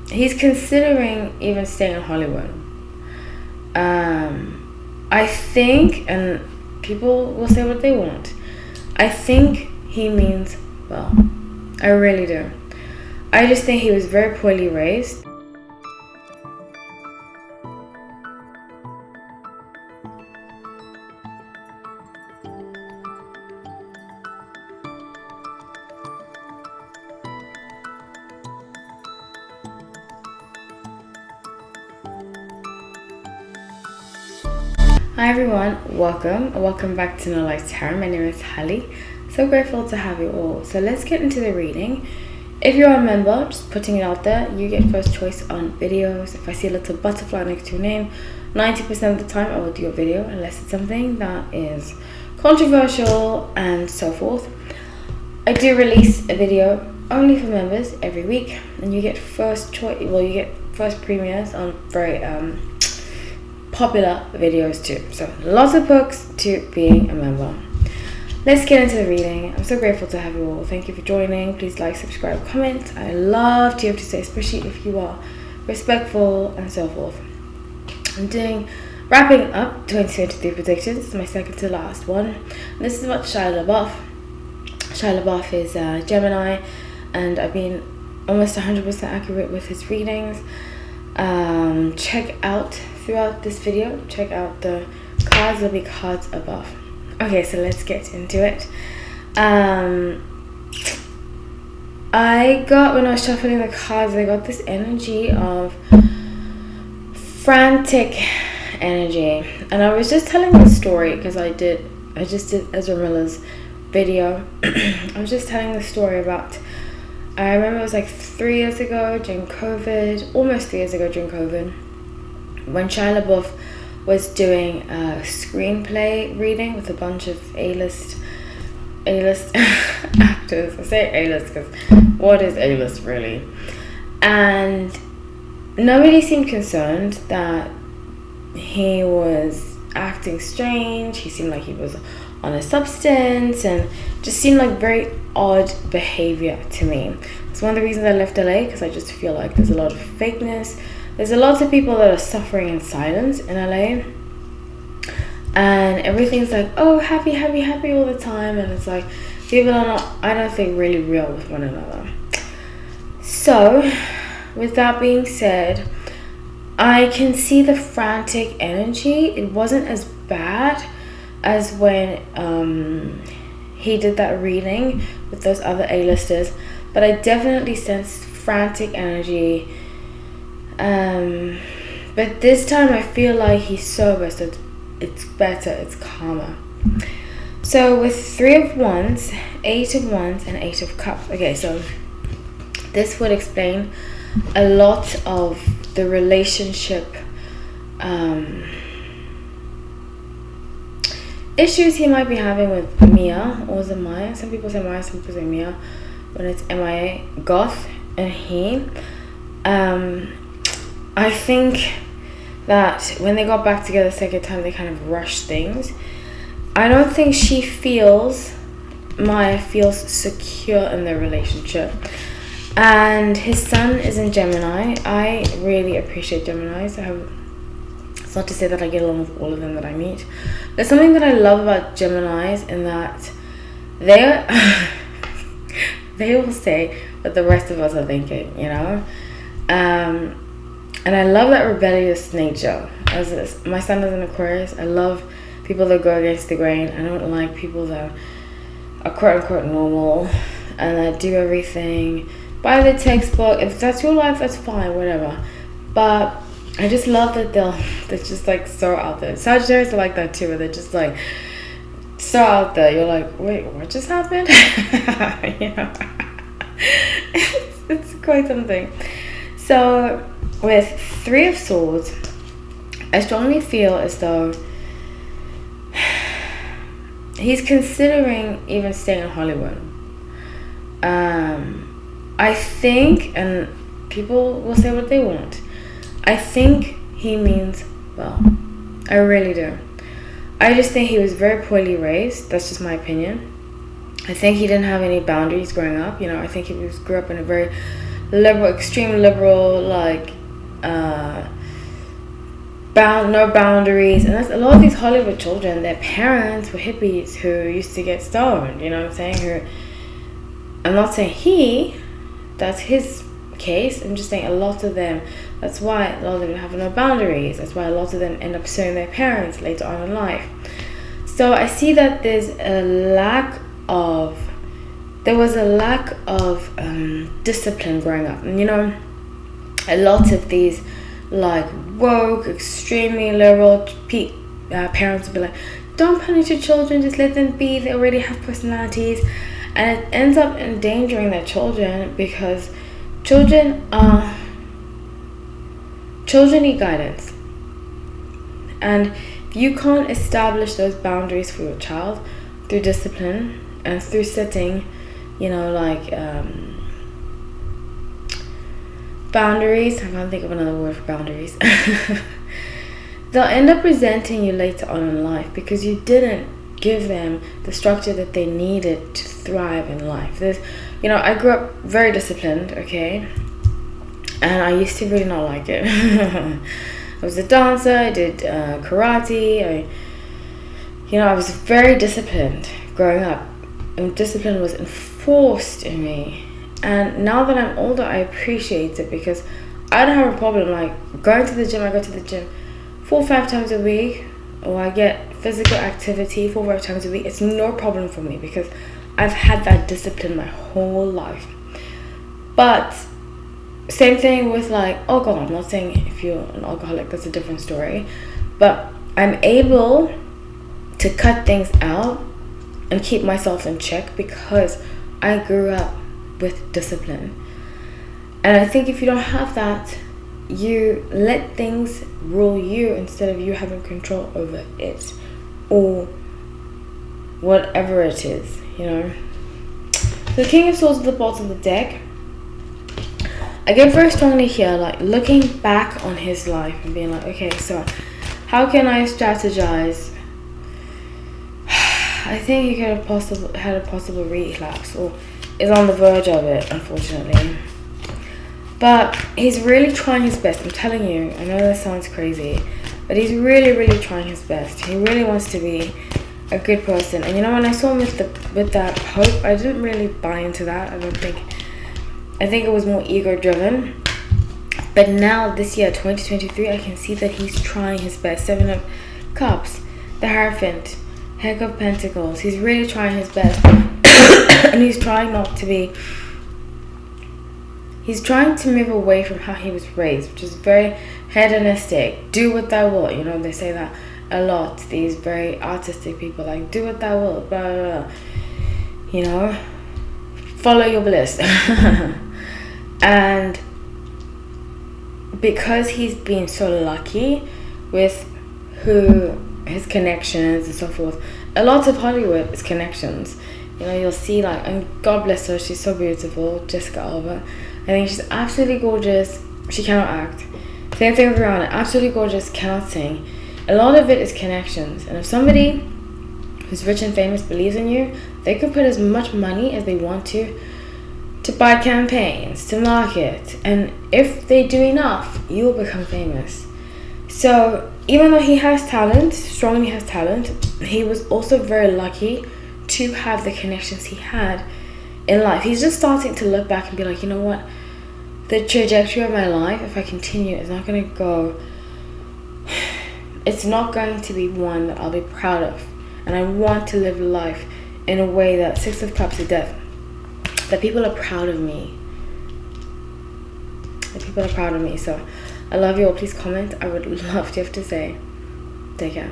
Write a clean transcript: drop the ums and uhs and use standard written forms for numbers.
he's considering even staying in Hollywood. I think, and people will say what they want, I think he means well. I really do. I just think he was very poorly raised. Hi everyone, welcome back to No Life Tarot. My name is Hallie. So grateful to have you all. So let's get into the reading. If you're a member, just putting it out there, you get first choice on videos. If I see a little butterfly next to your name, 90% of the time I will do a video, unless it's something that is controversial and so forth. I do release a video only for members every week, and you get first choice. Well, you get first premieres on very popular videos too. So lots of perks to being a member. Let's get into the reading. I'm so grateful to have you all. Thank you for joining. Please like, subscribe, comment. I love to have to say, especially if you are respectful and so forth. I'm wrapping up 2023 predictions. This is my second to last one. And this is about Shia LaBeouf. Shia LaBeouf is Gemini, and I've been almost 100% accurate with his readings. Check out throughout this video, check out the cards. There'll be cards above. Okay, so let's get into it. When I was shuffling the cards, I got this energy of Frantic Energy, and I was just telling the story because I just did Ezra Miller's video. I was just telling the story about, I remember it was like 3 years ago during COVID, almost 3 years ago during COVID, when Shia LaBeouf was doing a screenplay reading with a bunch of A-list actors. I say A-list because what is A-list really? And nobody seemed concerned that he was acting strange. He seemed like he was on a substance and just seemed like very odd behavior to me. It's one of the reasons I left LA, because I just feel like there's a lot of fakeness. There's a lot of people that are suffering in silence in LA, and everything's like, oh, happy all the time, and it's like people are not, I don't think, really real with one another. So with that being said, I can see the frantic energy. It wasn't as bad as when he did that reading with those other A-listers, but I definitely sensed frantic energy. But this time I feel like he's sober, so it's better, it's calmer. So with 3 of Wands, 8 of Wands, and 8 of Cups. Okay, so this would explain a lot of the relationship issues he might be having with Mia, or is it Maya? Some people say Maya, some people say Mia, when it's MIA, Goth, and he. I think that when they got back together the second time, they kind of rushed things. I don't think Maya feels secure in their relationship. And his sun is in Gemini. I really appreciate Geminis. It's not to say that I get along with all of them that I meet. There's something that I love about Geminis in that they will say what the rest of us are thinking, you know? And I love that rebellious nature. My son is an Aquarius. I love people that go against the grain. I don't like people that are quote unquote normal and that do everything by the textbook. If that's your life, that's fine, whatever. But I just love that they're just like so out there. Sagittarius are like that too, where they're just like so out there. You're like, wait, what just happened? You know, it's quite something. So with 3 of Swords, I strongly feel as though he's considering even staying in Hollywood. I think, and people will say what they want, I think he means well. I really do. I just think he was very poorly raised. That's just my opinion. I think he didn't have any boundaries growing up. You know, I think he grew up in a very liberal, extreme liberal, like no boundaries. And that's a lot of these Hollywood children, their parents were hippies who used to get stoned, you know what I'm saying? I'm not saying that's his case, I'm just saying a lot of them, that's why a lot of them have no boundaries. That's why a lot of them end up suing their parents later on in life. So I see that there was a lack of discipline growing up. And a lot of these like woke, extremely liberal parents would be like, don't punish your children, just let them be, they already have personalities. And it ends up endangering their children, because children need guidance. And if you can't establish those boundaries for your child through discipline and through setting, boundaries, I can't think of another word for boundaries, they'll end up resenting you later on in life, because you didn't give them the structure that they needed to thrive in life. I grew up very disciplined, okay, and I used to really not like it. I was a dancer, I did karate, I was very disciplined growing up, and discipline was enforced in me. And now that I'm older, I appreciate it, because I don't have a problem like going to the gym. I go to the gym 4 or 5 times a week, or I get physical activity 4 or 5 times a week. It's no problem for me, because I've had that discipline my whole life. But same thing with like alcohol. I'm not saying if you're an alcoholic, that's a different story, but I'm able to cut things out and keep myself in check, because I grew up with discipline. And I think if you don't have that, you let things rule you instead of you having control over it, or whatever it is, The King of Swords at the bottom of the deck. I get very strongly here, like looking back on his life and being like, okay, so how can I strategize? I think he could have had a possible relapse, or is on the verge of it, unfortunately. But he's really trying his best. I'm telling you, I know that sounds crazy, but he's really, really trying his best. He really wants to be a good person. And when I saw him with that hope, I didn't really buy into that. I think it was more ego driven. But now this year, 2023, I can see that he's trying his best. 7 of Cups, the Hierophant, Heck of Pentacles. He's really trying his best. And he's trying to move away from how he was raised, which is very hedonistic. Do what thou wilt. They say that a lot. These very artistic people, like, do what thou wilt, blah, blah, blah. Follow your bliss. And because he's been so lucky with his connections and so forth, a lot of Hollywood is connections. You'll see, like, and God bless her, she's so beautiful, Jessica Alba. I think she's absolutely gorgeous. She cannot act. Same thing with Rihanna, absolutely gorgeous, cannot sing. A lot of it is connections. And if somebody who's rich and famous believes in you, they can put as much money as they want to buy campaigns, to market. And if they do enough, you will become famous. So even though he has talent, strongly has talent, he was also very lucky to have the connections he had in life. He's just starting to look back and be like, you know what, the trajectory of my life, if I continue, it's not going to be one that I'll be proud of. And I want to live life in a way that 6 of Cups of Death, that people are proud of me. So I love you all. Please comment. I would love to have to say. Take care.